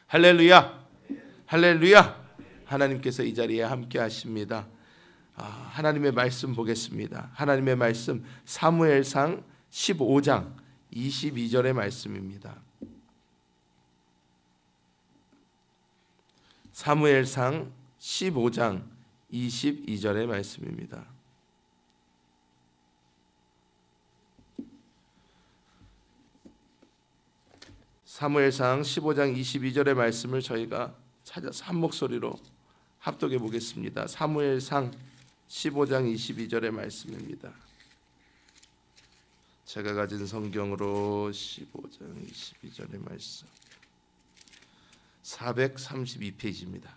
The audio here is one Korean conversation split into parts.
할렐루야, 할렐루야. 하나님께서 이 자리에 함께 하십니다. 하나님의 말씀 보겠습니다. 하나님의 말씀 사무엘상 15장 22절의 말씀입니다. 사무엘상 15장 22절의 말씀입니다. 사무엘상 15장 22절의 말씀을 저희가 찾아서 한 목소리로 합독해 보겠습니다. 사무엘상 15장 22절의 말씀입니다. 제가 가진 성경으로 15장 22절의 말씀 432페이지입니다.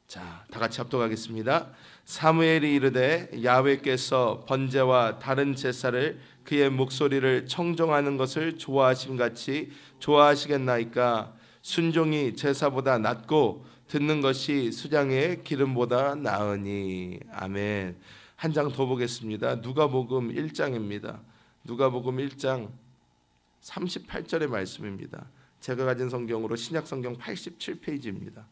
자, 다 같이 합독하겠습니다. 사무엘이 이르되 야훼께서 번제와 다른 제사를 그의 목소리를 청종하는 것을 좋아하심 같이 좋아하시겠나이까. 순종이 제사보다 낫고 듣는 것이 수장의 기름보다 나으니. 아멘. 한 장 더 보겠습니다. 누가복음 1장입니다. 누가복음 1장 38절의 말씀입니다. 제가 가진 성경으로 신약성경 87페이지입니다.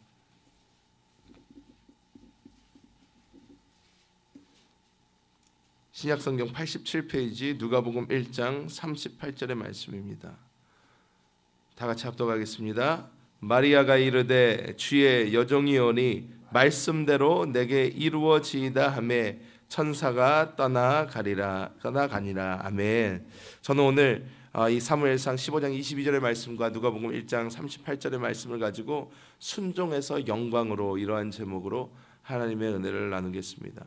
신약성경 87페이지 누가복음 1장 38절의 말씀입니다. 다 같이 합독하겠습니다. 마리아가 이르되 주의 여종이오니 말씀대로 내게 이루어지이다 하매 천사가 떠나가니라. 아멘. 저는 오늘 이 사무엘상 15장 22절의 말씀과 누가복음 1장 38절의 말씀을 가지고 순종에서 영광으로, 이러한 제목으로 하나님의 은혜를 나누겠습니다.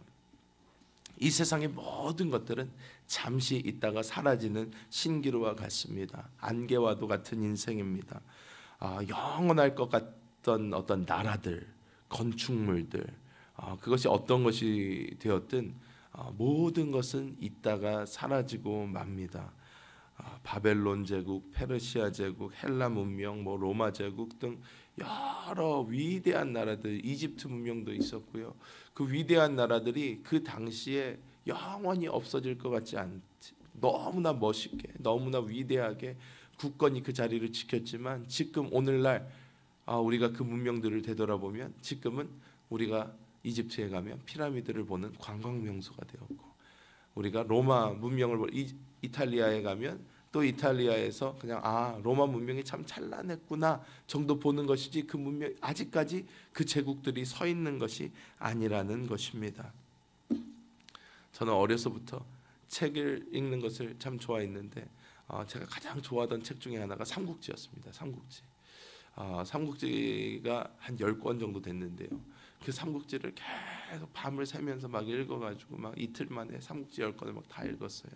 이 세상의 모든 것들은 잠시 있다가 사라지는 신기루와 같습니다. 안개와도 같은 인생입니다. 영원할 것 같던 어떤 나라들, 건축물들, 그것이 어떤 것이 되었든 모든 것은 있다가 사라지고 맙니다. 바벨론 제국, 페르시아 제국, 헬라 문명, 로마 제국 등 여러 위대한 나라들, 이집트 문명도 있었고요. 그 위대한 나라들이 그 당시에 영원히 없어질 것 같지 않지, 너무나 멋있게, 너무나 위대하게 굳건히 그 자리를 지켰지만 지금 오늘날 우리가 그 문명들을 되돌아보면 지금은 우리가 이집트에 가면 피라미드를 보는 관광 명소가 되었고, 우리가 로마 문명을 이탈리아에 가면 또 이탈리아에서 그냥 로마 문명이 참 찬란했구나 정도 보는 것이지, 그 문명 아직까지 그 제국들이 서 있는 것이 아니라는 것입니다. 저는 어려서부터 책을 읽는 것을 참 좋아했는데 제가 가장 좋아하던 책 중에 하나가 삼국지였습니다. 삼국지가 한 10권 정도 됐는데요. 그 삼국지를 계속 밤을 새면서 막 읽어가지고 막 이틀 만에 삼국지 10권을 막 다 읽었어요.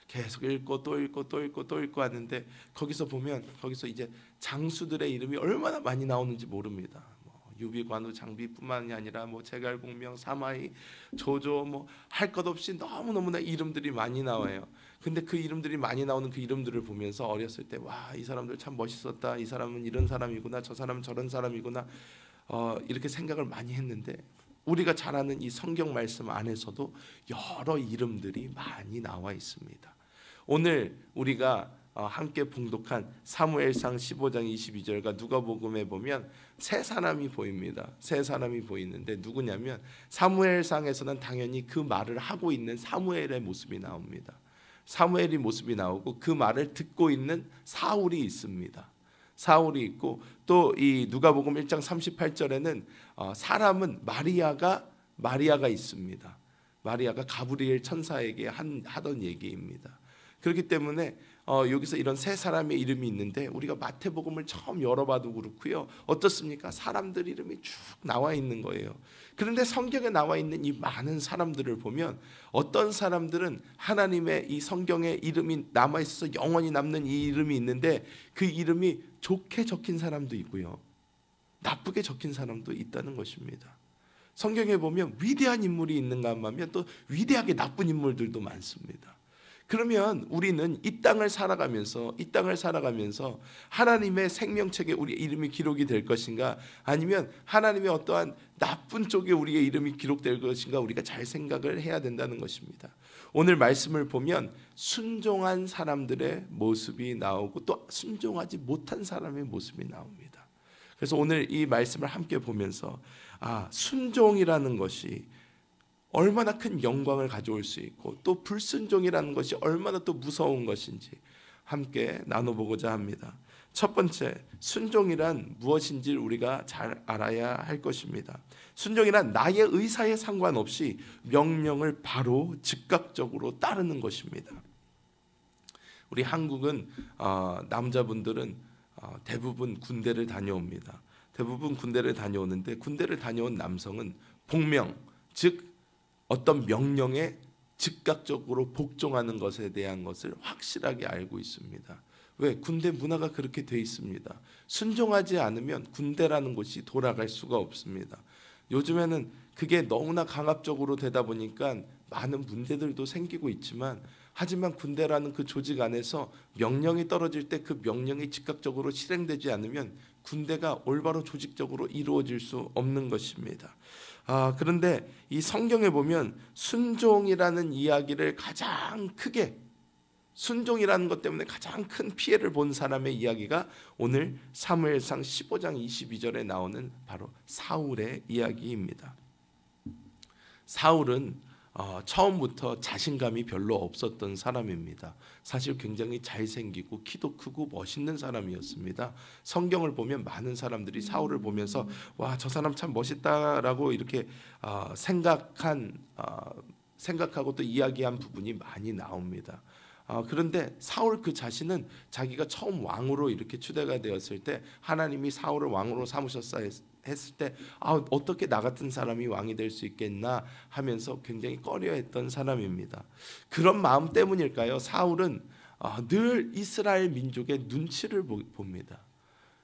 계속 읽고 또 읽고 또 읽고 또 읽고 하는데 거기서 보면 거기서 이제 장수들의 이름이 얼마나 많이 나오는지 모릅니다. 유비, 관우, 장비뿐만이 아니라 제갈공명, 사마이, 조조 할 것 없이 너무너무나 이름들이 많이 나와요. 근데 그 이름들이 많이 나오는 그 이름들을 보면서 어렸을 때 이 사람들 참 멋있었다. 이 사람은 이런 사람이구나. 저 사람은 저런 사람이구나. 이렇게 생각을 많이 했는데 우리가 잘 아는 이 성경 말씀 안에서도 여러 이름들이 많이 나와 있습니다. 오늘 우리가 함께 봉독한 사무엘상 15장 22절과 누가복음에 보면 세 사람이 보입니다. 세 사람이 보이는데 누구냐면 사무엘상에서는 당연히 그 말을 하고 있는 사무엘의 모습이 나옵니다. 사무엘의 모습이 나오고 그 말을 듣고 있는 사울이 있습니다. 사울이 있고 또 이 누가복음 1장 38절에는 사람은 마리아가 있습니다. 마리아가 가브리엘 천사에게 하던 얘기입니다. 그렇기 때문에 여기서 이런 세 사람의 이름이 있는데 우리가 마태복음을 처음 열어봐도 그렇고요. 어떻습니까? 사람들 이름이 쭉 나와 있는 거예요. 그런데 성경에 나와 있는 이 많은 사람들을 보면 어떤 사람들은 하나님의 이 성경에 이름이 남아있어서 영원히 남는 이 이름이 있는데 그 이름이 좋게 적힌 사람도 있고요. 나쁘게 적힌 사람도 있다는 것입니다. 성경에 보면 위대한 인물이 있는가 하면 또 위대하게 나쁜 인물들도 많습니다. 그러면 우리는 이 땅을 살아가면서 하나님의 생명책에 우리의 이름이 기록이 될 것인가, 아니면 하나님의 어떠한 나쁜 쪽에 우리의 이름이 기록될 것인가, 우리가 잘 생각을 해야 된다는 것입니다. 오늘 말씀을 보면 순종한 사람들의 모습이 나오고 또 순종하지 못한 사람의 모습이 나옵니다. 그래서 오늘 이 말씀을 함께 보면서 순종이라는 것이 얼마나 큰 영광을 가져올 수 있고 또 불순종이라는 것이 얼마나 또 무서운 것인지 함께 나눠보고자 합니다. 첫 번째, 순종이란 무엇인지 우리가 잘 알아야 할 것입니다. 순종이란 나의 의사에 상관없이 명령을 바로 즉각적으로 따르는 것입니다. 우리 한국은 남자분들은 대부분 군대를 다녀옵니다. 대부분 군대를 다녀오는데 군대를 다녀온 남성은 복명, 즉 어떤 명령에 즉각적으로 복종하는 것에 대한 것을 확실하게 알고 있습니다. 왜? 군대 문화가 그렇게 돼 있습니다. 순종하지 않으면 군대라는 곳이 돌아갈 수가 없습니다. 요즘에는 그게 너무나 강압적으로 되다 보니까 많은 문제들도 생기고 있지만 하지만 군대라는 그 조직 안에서 명령이 떨어질 때 그 명령이 즉각적으로 실행되지 않으면 군대가 올바로 조직적으로 이루어질 수 없는 것입니다. 그런데 이 성경에 보면 순종이라는 이야기를 가장 크게 순종이라는 것 때문에 가장 큰 피해를 본 사람의 이야기가 오늘 사무엘상 15장 22절에 나오는 바로 사울의 이야기입니다. 사울은 처음부터 자신감이 별로 없었던 사람입니다. 사실 굉장히 잘생기고 키도 크고 멋있는 사람이었습니다. 성경을 보면 많은 사람들이 사울을 보면서 와, 저 사람 참 멋있다라고 이렇게 생각하고 또 이야기한 부분이 많이 나옵니다. 그런데 사울 그 자신은 자기가 처음 왕으로 이렇게 추대가 되었을 때 하나님이 사울을 왕으로 삼으셨다 했을 때 어떻게 나 같은 사람이 왕이 될 수 있겠나 하면서 굉장히 꺼려했던 사람입니다. 그런 마음 때문일까요? 사울은 늘 이스라엘 민족의 눈치를 봅니다.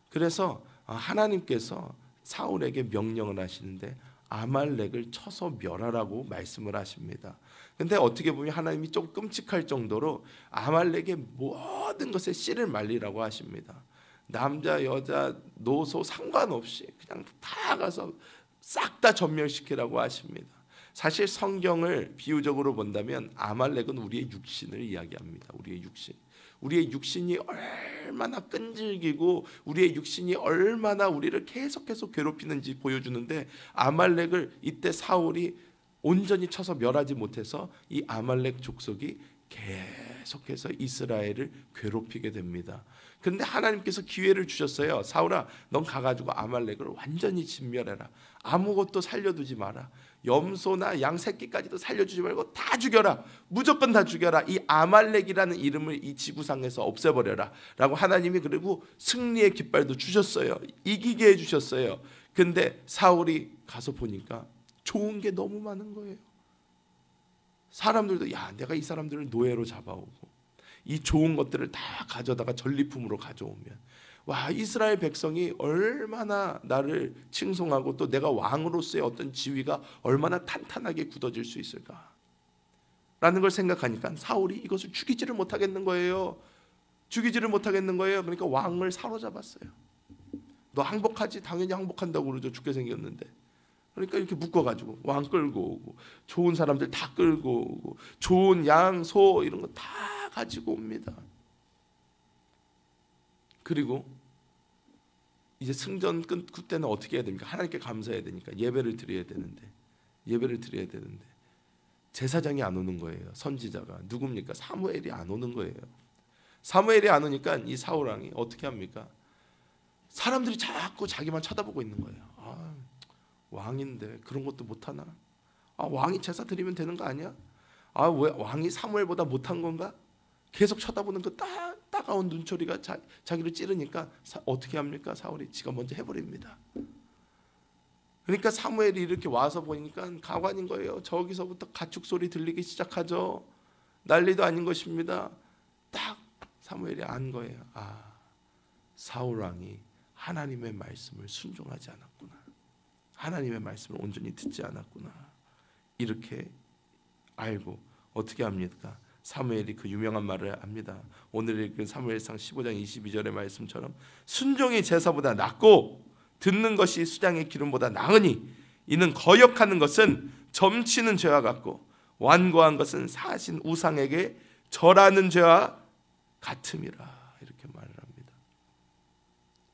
그래서 하나님께서 사울에게 명령을 하시는데 아말렉을 쳐서 멸하라고 말씀을 하십니다. 근데 어떻게 보면 하나님이 좀 끔찍할 정도로 아말렉의 모든 것에 씨를 말리라고 하십니다. 남자, 여자, 노소 상관없이 그냥 다 가서 싹 다 전멸시키라고 하십니다. 사실 성경을 비유적으로 본다면 아말렉은 우리의 육신을 이야기합니다. 우리의 육신이 얼마나 끈질기고 우리의 육신이 얼마나 우리를 계속해서 괴롭히는지 보여주는데 아말렉을 이때 사울이 온전히 쳐서 멸하지 못해서 이 아말렉 족속이 계속해서 이스라엘을 괴롭히게 됩니다. 그런데 하나님께서 기회를 주셨어요. 사울아, 넌 가가지고 아말렉을 완전히 진멸해라. 아무것도 살려두지 마라. 염소나 양 새끼까지도 살려주지 말고 다 죽여라. 무조건 다 죽여라. 이 아말렉이라는 이름을 이 지구상에서 없애버려라 라고 하나님이 그리고 승리의 깃발도 주셨어요. 이기게 해주셨어요. 근데 사울이 가서 보니까 좋은 게 너무 많은 거예요. 사람들도 내가 이 사람들을 노예로 잡아오고 이 좋은 것들을 다 가져다가 전리품으로 가져오면 이스라엘 백성이 얼마나 나를 칭송하고 또 내가 왕으로서의 어떤 지위가 얼마나 탄탄하게 굳어질 수 있을까 라는 걸 생각하니까 사울이 이것을 죽이지를 못하겠는 거예요. 그러니까 왕을 사로잡았어요. 너 항복하지? 당연히 항복한다고 그러죠. 죽게 생겼는데. 그러니까 이렇게 묶어가지고 왕 끌고 오고 좋은 사람들 다 끌고 오고 좋은 양, 소 이런 거 다 가지고 옵니다. 그리고 이제 승전 끝 때는 어떻게 해야 됩니까? 하나님께 감사해야 되니까 예배를 드려야 되는데 제사장이 안 오는 거예요. 선지자가 누굽니까? 사무엘이 안 오는 거예요. 사무엘이 안 오니까 이 사울 왕이 어떻게 합니까? 사람들이 자꾸 자기만 쳐다보고 있는 거예요. 왕인데 그런 것도 못하나? 왕이 제사 드리면 되는 거 아니야? 왜 왕이 사무엘보다 못한 건가? 계속 쳐다보는 그 따가운 눈초리가 자기를 찌르니까 어떻게 합니까? 사울이 지가 먼저 해버립니다. 그러니까 사무엘이 이렇게 와서 보니까 가관인 거예요. 저기서부터 가축 소리 들리기 시작하죠. 난리도 아닌 것입니다. 딱 사무엘이 안 거예요. 사울 왕이 하나님의 말씀을 순종하지 않았구나. 하나님의 말씀을 온전히 듣지 않았구나. 이렇게 알고 어떻게 합니까? 사무엘이 그 유명한 말을 합니다. 오늘 읽은 사무엘상 15장 22절의 말씀처럼 순종이 제사보다 낫고 듣는 것이 수장의 기름보다 나으니 이는 거역하는 것은 점치는 죄와 같고 완고한 것은 사신 우상에게 절하는 죄와 같음이라 이렇게 말을 합니다.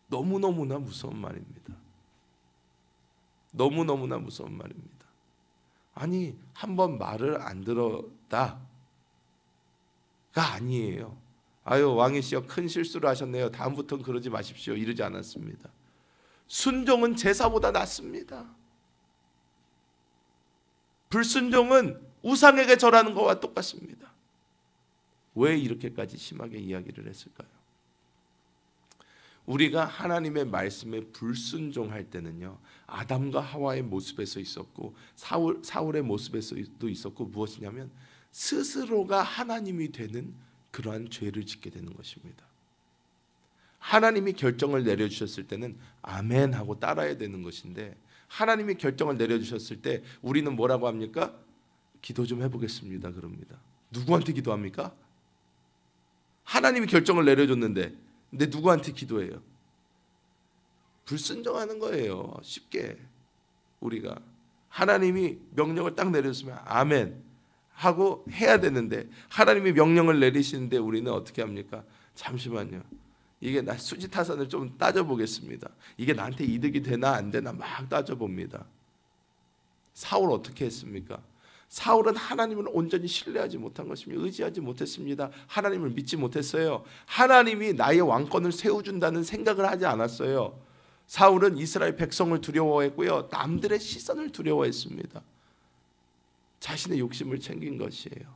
너무너무나 무서운 말입니다. 너무너무나 무서운 말입니다. 아니 한번 말을 안 들었다가 아니에요. 아유 왕이시여 큰 실수를 하셨네요. 다음부터는 그러지 마십시오. 이러지 않았습니다. 순종은 제사보다 낫습니다. 불순종은 우상에게 절하는 것과 똑같습니다. 왜 이렇게까지 심하게 이야기를 했을까요? 우리가 하나님의 말씀에 불순종할 때는요, 아담과 하와의 모습에서 있었고 사울의 모습에서도 있었고, 무엇이냐면 스스로가 하나님이 되는 그러한 죄를 짓게 되는 것입니다. 하나님이 결정을 내려주셨을 때는 아멘 하고 따라야 되는 것인데, 하나님이 결정을 내려주셨을 때 우리는 뭐라고 합니까? 기도 좀 해보겠습니다 그럽니다. 누구한테 기도합니까? 하나님이 결정을 내려줬는데 근데 누구한테 기도해요? 불순종하는 거예요. 쉽게 우리가 하나님이 명령을 딱 내렸으면 아멘 하고 해야 되는데, 하나님이 명령을 내리시는데 우리는 어떻게 합니까? 잠시만요, 이게 나 수지타산을 좀 따져보겠습니다. 이게 나한테 이득이 되나 안 되나 막 따져봅니다. 사울 어떻게 했습니까? 사울은 하나님을 온전히 신뢰하지 못한 것입니다. 의지하지 못했습니다. 하나님을 믿지 못했어요. 하나님이 나의 왕권을 세워준다는 생각을 하지 않았어요. 사울은 이스라엘 백성을 두려워했고요, 남들의 시선을 두려워했습니다. 자신의 욕심을 챙긴 것이에요.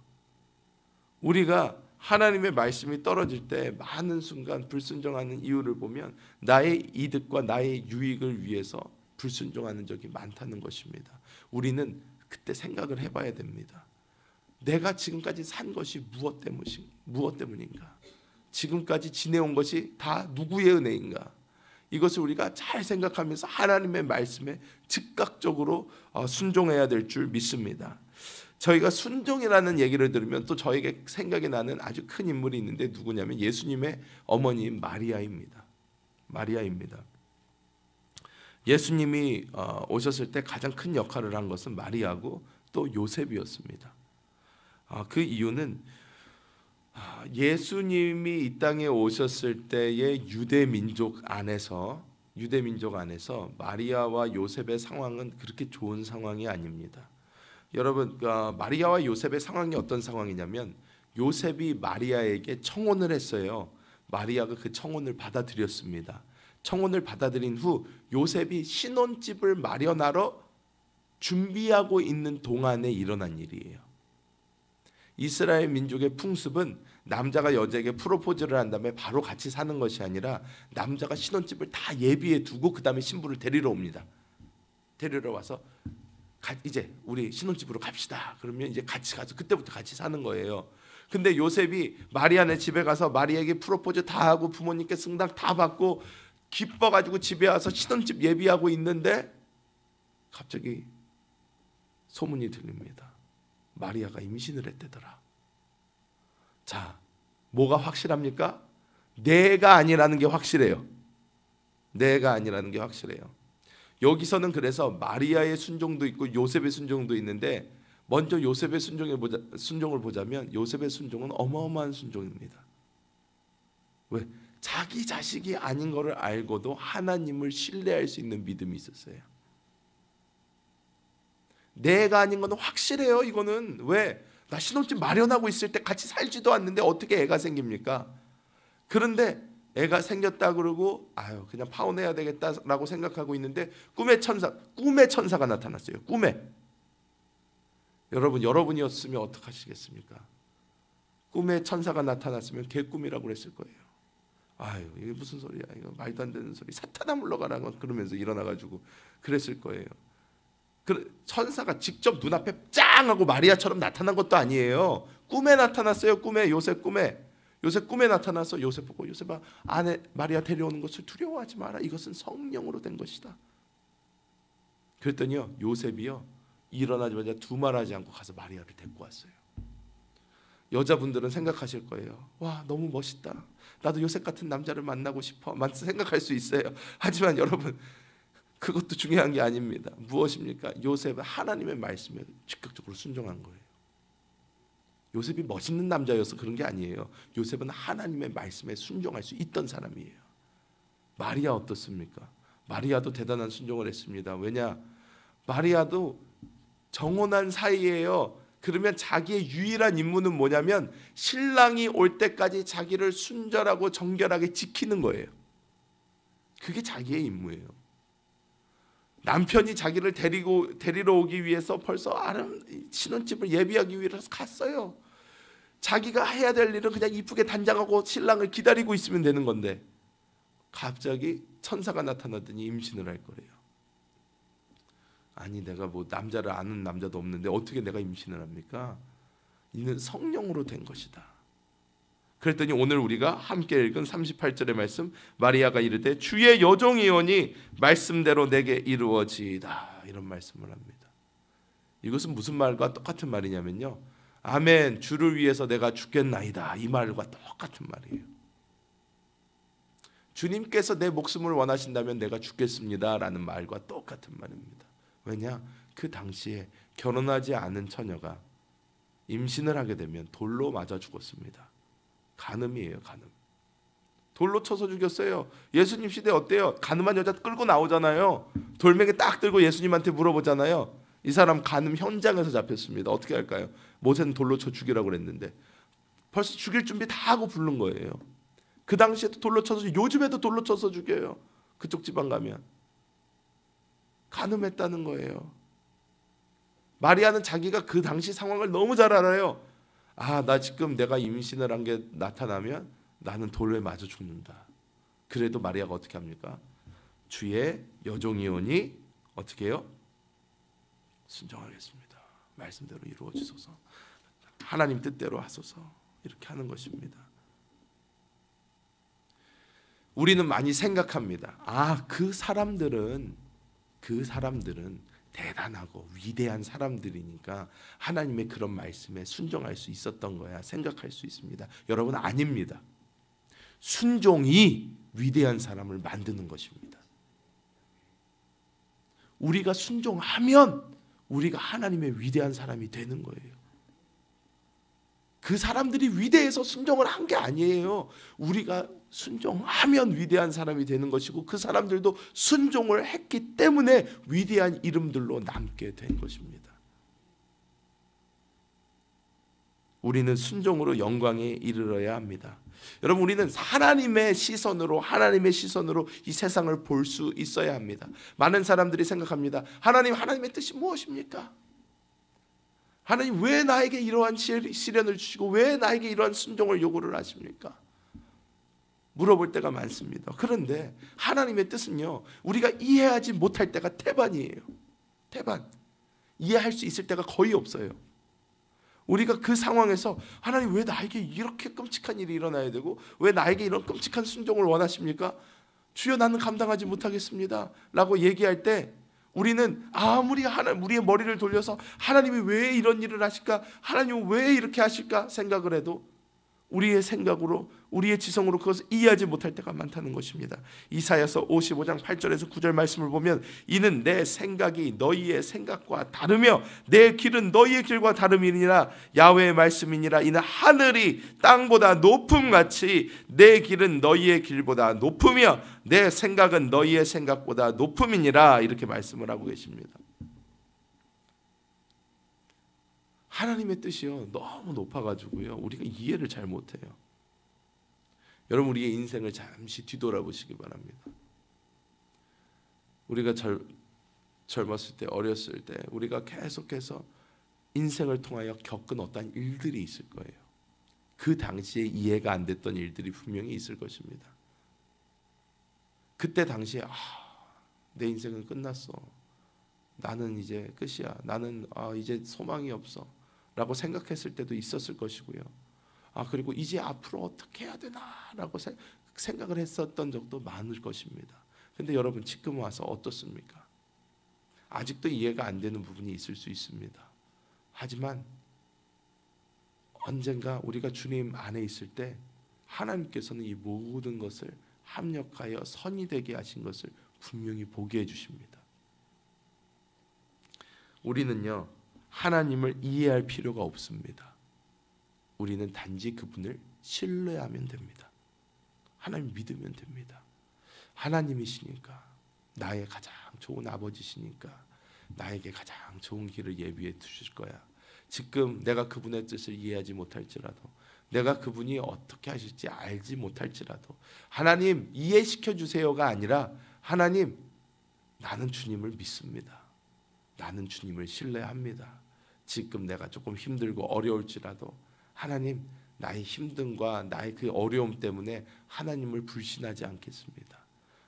우리가 하나님의 말씀이 떨어질 때 많은 순간 불순종하는 이유를 보면 나의 이득과 나의 유익을 위해서 불순종하는 적이 많다는 것입니다. 우리는 그때 생각을 해봐야 됩니다. 내가 지금까지 산 것이 무엇 때문인가? 지금까지 지내온 것이 다 누구의 은혜인가? 이것을 우리가 잘 생각하면서 하나님의 말씀에 즉각적으로 순종해야 될 줄 믿습니다. 저희가 순종이라는 얘기를 들으면 또 저에게 생각이 나는 아주 큰 인물이 있는데, 누구냐면 예수님의 어머니인 마리아입니다. 마리아입니다. 예수님이 오셨을 때 가장 큰 역할을 한 것은 마리아고 또 요셉이었습니다. 그 이유는 예수님이 이 땅에 오셨을 때의 유대 민족 안에서 마리아와 요셉의 상황은 그렇게 좋은 상황이 아닙니다. 여러분, 마리아와 요셉의 상황이 어떤 상황이냐면, 요셉이 마리아에게 청혼을 했어요. 마리아가 그 청혼을 받아들였습니다. 청혼을 받아들인 후 요셉이 신혼집을 마련하러 준비하고 있는 동안에 일어난 일이에요. 이스라엘 민족의 풍습은 남자가 여자에게 프로포즈를 한 다음에 바로 같이 사는 것이 아니라, 남자가 신혼집을 다 예비해 두고 그 다음에 신부를 데리러 옵니다. 데리러 와서 이제 우리 신혼집으로 갑시다. 그러면 이제 같이 가서 그때부터 같이 사는 거예요. 근데 요셉이 마리아네 집에 가서 마리아에게 프로포즈 다 하고 부모님께 승낙 다 받고 기뻐가지고 집에 와서 신혼집 예비하고 있는데 갑자기 소문이 들립니다. 마리아가 임신을 했대더라. 자, 뭐가 확실합니까? 내가 아니라는 게 확실해요. 내가 아니라는 게 확실해요. 여기서는 그래서 마리아의 순종도 있고 요셉의 순종도 있는데, 먼저 요셉의 순종을 보자면 요셉의 순종은 어마어마한 순종입니다. 왜? 자기 자식이 아닌 것을 알고도 하나님을 신뢰할 수 있는 믿음이 있었어요. 내가 아닌 건 확실해요. 이거는 왜? 나 신혼집 마련하고 있을 때 같이 살지도 않는데 어떻게 애가 생깁니까? 그런데 애가 생겼다 그러고 그냥 파혼해야 되겠다라고 생각하고 있는데 꿈의 천사가 나타났어요. 꿈에. 여러분이었으면 어떡하시겠습니까? 꿈에 천사가 나타났으면 개꿈이라고 그랬을 거예요. 이게 무슨 소리야? 이거 말도 안 되는 소리. 사탄아 물러가라 그러면서 일어나가지고 그랬을 거예요. 천사가 직접 눈앞에 짱 하고 마리아처럼 나타난 것도 아니에요. 꿈에 나타났어요. 요셉 꿈에 나타나서 요셉 보고, 요셉아, 아내 마리아 데려오는 것을 두려워하지 마라. 이것은 성령으로 된 것이다. 그랬더니요, 요셉이요 일어나자마자 두말하지 않고 가서 마리아를 데리고 왔어요. 여자분들은 생각하실 거예요. 와, 너무 멋있다. 나도 요셉 같은 남자를 만나고 싶어. 생각할 수 있어요. 하지만 여러분, 그것도 중요한 게 아닙니다. 무엇입니까? 요셉은 하나님의 말씀에 즉각적으로 순종한 거예요. 요셉이 멋있는 남자여서 그런 게 아니에요. 요셉은 하나님의 말씀에 순종할 수 있던 사람이에요. 마리아 어떻습니까? 마리아도 대단한 순종을 했습니다. 왜냐? 마리아도 정혼한 사이예요. 그러면 자기의 유일한 임무는 뭐냐면 신랑이 올 때까지 자기를 순절하고 정결하게 지키는 거예요. 그게 자기의 임무예요. 남편이 자기를 데리러 오기 위해서 벌써 신혼집을 예비하기 위해서 갔어요. 자기가 해야 될 일은 그냥 이쁘게 단장하고 신랑을 기다리고 있으면 되는 건데 갑자기 천사가 나타나더니 임신을 할 거래요. 아니 내가 뭐 남자를 아는 남자도 없는데 어떻게 내가 임신을 합니까? 이는 성령으로 된 것이다. 그랬더니 오늘 우리가 함께 읽은 38절의 말씀, 마리아가 이르되 주의 여종이오니 말씀대로 내게 이루어지이다, 이런 말씀을 합니다. 이것은 무슨 말과 똑같은 말이냐면요, 아멘 주를 위해서 내가 죽겠나이다, 이 말과 똑같은 말이에요. 주님께서 내 목숨을 원하신다면 내가 죽겠습니다 라는 말과 똑같은 말입니다. 왜냐? 그 당시에 결혼하지 않은 처녀가 임신을 하게 되면 돌로 맞아 죽었습니다. 간음이에요, 간음. 돌로 쳐서 죽였어요. 예수님 시대 어때요? 간음한 여자 끌고 나오잖아요. 돌멩이 딱 들고 예수님한테 물어보잖아요. 이 사람 간음 현장에서 잡혔습니다. 어떻게 할까요? 모세는 돌로 쳐 죽이라고 그랬는데 벌써 죽일 준비 다 하고 부른 거예요. 그 당시에도 돌로 쳐서, 요즘에도 돌로 쳐서 죽여요. 그쪽 지방 가면. 간음했다는 거예요. 마리아는 자기가 그 당시 상황을 너무 잘 알아요. 아, 나 지금 내가 임신을 한 게 나타나면 나는 돌에 맞아 죽는다. 그래도 마리아가 어떻게 합니까? 주의 여종이오니 어떻게 해요? 순종하겠습니다. 말씀대로 이루어지소서. 하나님 뜻대로 하소서. 이렇게 하는 것입니다. 우리는 많이 생각합니다. 아, 그 사람들은 대단하고 위대한 사람들이니까 하나님의 그런 말씀에 순종할 수 있었던 거야 생각할 수 있습니다. 여러분, 아닙니다. 순종이 위대한 사람을 만드는 것입니다. 우리가 순종하면 우리가 하나님의 위대한 사람이 되는 거예요. 그 사람들이 위대해서 순종을 한 게 아니에요. 우리가 순종하면 위대한 사람이 되는 것이고 그 사람들도 순종을 했기 때문에 위대한 이름들로 남게 된 것입니다. 우리는 순종으로 영광에 이르러야 합니다. 여러분, 우리는 하나님의 시선으로 이 세상을 볼 수 있어야 합니다. 많은 사람들이 생각합니다. 하나님의 뜻이 무엇입니까? 하나님 왜 나에게 이러한 시련을 주시고 왜 나에게 이러한 순종을 요구를 하십니까? 물어볼 때가 많습니다. 그런데 하나님의 뜻은요, 우리가 이해하지 못할 때가 태반이에요. 태반. 이해할 수 있을 때가 거의 없어요. 우리가 그 상황에서 하나님 왜 나에게 이렇게 끔찍한 일이 일어나야 되고 왜 나에게 이런 끔찍한 순종을 원하십니까? 주여, 나는 감당하지 못하겠습니다 라고 얘기할 때 우리는 아무리 우리의 머리를 돌려서 하나님이 왜 이런 일을 하실까, 하나님은 왜 이렇게 하실까 생각을 해도 우리의 생각으로, 우리의 지성으로 그것을 이해하지 못할 때가 많다는 것입니다. 이사야서 55장 8절에서 9절 말씀을 보면 이는 내 생각이 너희의 생각과 다르며 내 길은 너희의 길과 다름이니라. 야훼의 말씀이니라. 이는 하늘이 땅보다 높음같이 내 길은 너희의 길보다 높으며 내 생각은 너희의 생각보다 높음이니라. 이렇게 말씀을 하고 계십니다. 하나님의 뜻이요 너무 높아가지고요 우리가 이해를 잘 못해요. 여러분, 우리의 인생을 잠시 뒤돌아보시기 바랍니다. 우리가 젊었을 때, 어렸을 때 우리가 계속해서 인생을 통하여 겪은 어떤 일들이 있을 거예요. 그 당시에 이해가 안 됐던 일들이 분명히 있을 것입니다. 그때 당시에 내 인생은 끝났어, 나는 이제 끝이야, 나는 이제 소망이 없어 라고 생각했을 때도 있었을 것이고요. 그리고 이제 앞으로 어떻게 해야 되나라고 생각을 했었던 적도 많을 것입니다. 근데 여러분, 지금 와서 어떻습니까? 아직도 이해가 안 되는 부분이 있을 수 있습니다. 하지만 언젠가 우리가 주님 안에 있을 때 하나님께서는 이 모든 것을 합력하여 선이 되게 하신 것을 분명히 보게 해주십니다. 우리는요 하나님을 이해할 필요가 없습니다. 우리는 단지 그분을 신뢰하면 됩니다. 하나님 믿으면 됩니다. 하나님이시니까, 나의 가장 좋은 아버지시니까 나에게 가장 좋은 길을 예비해 두실 거야. 지금 내가 그분의 뜻을 이해하지 못할지라도, 내가 그분이 어떻게 하실지 알지 못할지라도, 하나님 이해시켜 주세요가 아니라, 하나님 나는 주님을 믿습니다. 나는 주님을 신뢰합니다. 지금 내가 조금 힘들고 어려울지라도 하나님, 나의 힘듦과 나의 그 어려움 때문에 하나님을 불신하지 않겠습니다.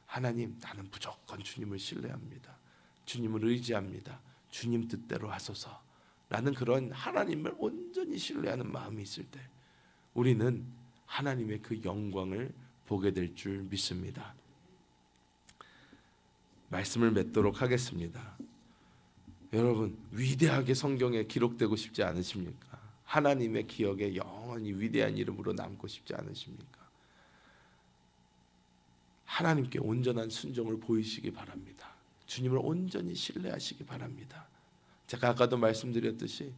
하나님, 나는 무조건 주님을 신뢰합니다. 주님을 의지합니다. 주님 뜻대로 하소서 라는 그런 하나님을 온전히 신뢰하는 마음이 있을 때 우리는 하나님의 그 영광을 보게 될 줄 믿습니다. 말씀을 맺도록 하겠습니다. 여러분, 위대하게 성경에 기록되고 싶지 않으십니까? 하나님의 기억에 영원히 위대한 이름으로 남고 싶지 않으십니까? 하나님께 온전한 순종을 보이시기 바랍니다. 주님을 온전히 신뢰하시기 바랍니다. 제가 아까도 말씀드렸듯이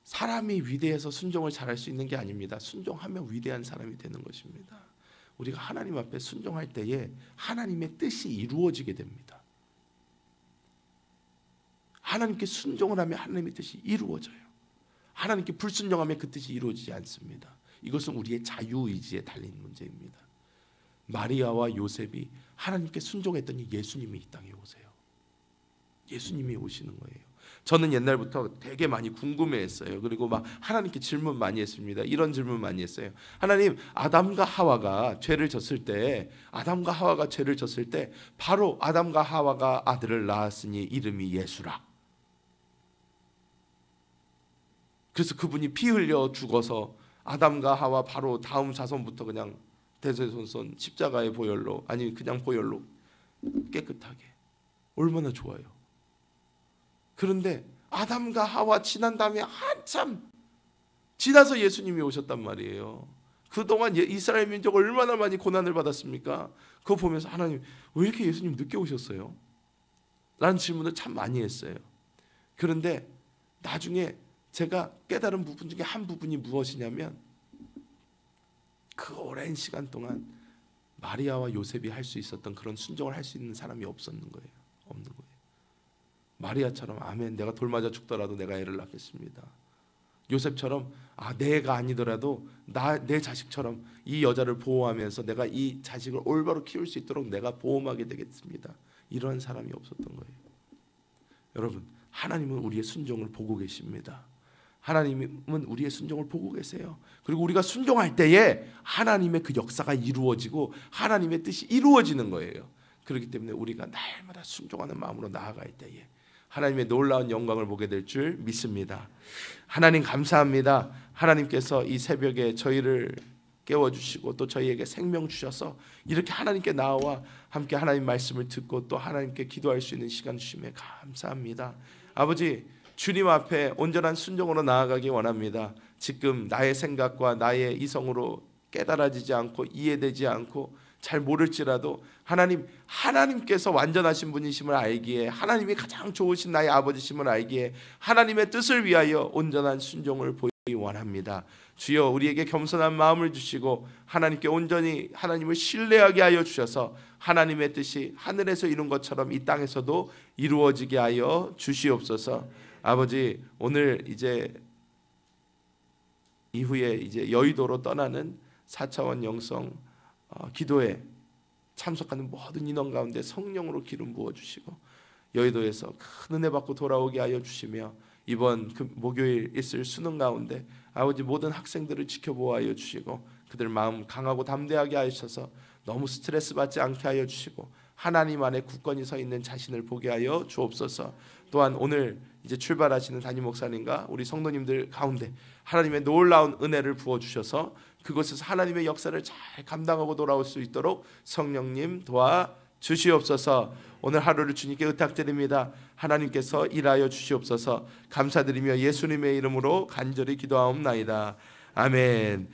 사람이 위대해서 순종을 잘할 수 있는 게 아닙니다. 순종하면 위대한 사람이 되는 것입니다. 우리가 하나님 앞에 순종할 때에 하나님의 뜻이 이루어지게 됩니다. 하나님께 순종을 하면 하나님의 뜻이 이루어져요. 하나님께 불순종하면 그 뜻이 이루어지지 않습니다. 이것은 우리의 자유의지에 달린 문제입니다. 마리아와 요셉이 하나님께 순종했더니 예수님이 이 땅에 오세요. 예수님이 오시는 거예요. 저는 옛날부터 되게 많이 궁금해했어요. 그리고 막 하나님께 질문 많이 했습니다. 이런 질문 많이 했어요. 하나님, 아담과 하와가 죄를 졌을 때 바로 아담과 하와가 아들을 낳았으니 이름이 예수라. 그래서 그분이 피 흘려 죽어서 아담과 하와 바로 다음 자손부터 그냥 대대손손 십자가의 보혈로, 아니 그냥 보혈로 깨끗하게, 얼마나 좋아요. 그런데 아담과 하와 지난 다음에 한참 지나서 예수님이 오셨단 말이에요. 그동안 이스라엘 민족 얼마나 많이 고난을 받았습니까? 그거 보면서 하나님, 왜 이렇게 예수님 늦게 오셨어요? 라는 질문을 참 많이 했어요. 그런데 나중에 제가 깨달은 부분 중에 한 부분이 무엇이냐면, 그 오랜 시간 동안 마리아와 요셉이 할 수 있었던 그런 순종을 할 수 있는 사람이 없는 거예요. 마리아처럼 아멘, 내가 돌 맞아 죽더라도 내가 애를 낳겠습니다. 요셉처럼 내 애가 아니더라도 내 자식처럼 이 여자를 보호하면서 내가 이 자식을 올바로 키울 수 있도록 내가 보호하게 되겠습니다. 이런 사람이 없었던 거예요. 여러분, 하나님은 우리의 순종을 보고 계십니다. 하나님은 우리의 순종을 보고 계세요. 그리고 우리가 순종할 때에 하나님의 그 역사가 이루어지고 하나님의 뜻이 이루어지는 거예요. 그렇기 때문에 우리가 날마다 순종하는 마음으로 나아갈 때에 하나님의 놀라운 영광을 보게 될 줄 믿습니다. 하나님 감사합니다. 하나님께서 이 새벽에 저희를 깨워주시고 또 저희에게 생명 주셔서 이렇게 하나님께 나와 함께 하나님 말씀을 듣고 또 하나님께 기도할 수 있는 시간 주심에 감사합니다. 아버지, 주님 앞에 온전한 순종으로 나아가기 원합니다. 지금 나의 생각과 나의 이성으로 깨달아지지 않고 이해되지 않고 잘 모를지라도 하나님께서 완전하신 분이심을 알기에, 하나님이 가장 좋으신 나의 아버지심을 알기에 하나님의 뜻을 위하여 온전한 순종을 보이기 원합니다. 주여, 우리에게 겸손한 마음을 주시고 하나님께 온전히 하나님을 신뢰하게 하여 주셔서 하나님의 뜻이 하늘에서 이룬 것처럼 이 땅에서도 이루어지게 하여 주시옵소서. 아버지, 오늘 이제 이후에 이제 여의도로 떠나는 4차원 영성 기도에 참석하는 모든 인원 가운데 성령으로 기름 부어주시고 여의도에서 큰 은혜 받고 돌아오게 하여 주시며 이번 목요일 있을 수능 가운데 아버지 모든 학생들을 지켜보아여 주시고 그들 마음 강하고 담대하게 하셔서 너무 스트레스 받지 않게 하여 주시고 하나님 안에 굳건히 서 있는 자신을 보게 하여 주옵소서. 또한 오늘 이제 출발하시는 담임 목사님과 우리 성도님들 가운데 하나님의 놀라운 은혜를 부어주셔서 그곳에서 하나님의 역사를 잘 감당하고 돌아올 수 있도록 성령님 도와주시옵소서. 오늘 하루를 주님께 의탁드립니다. 하나님께서 일하여 주시옵소서. 감사드리며 예수님의 이름으로 간절히 기도하옵나이다. 아멘.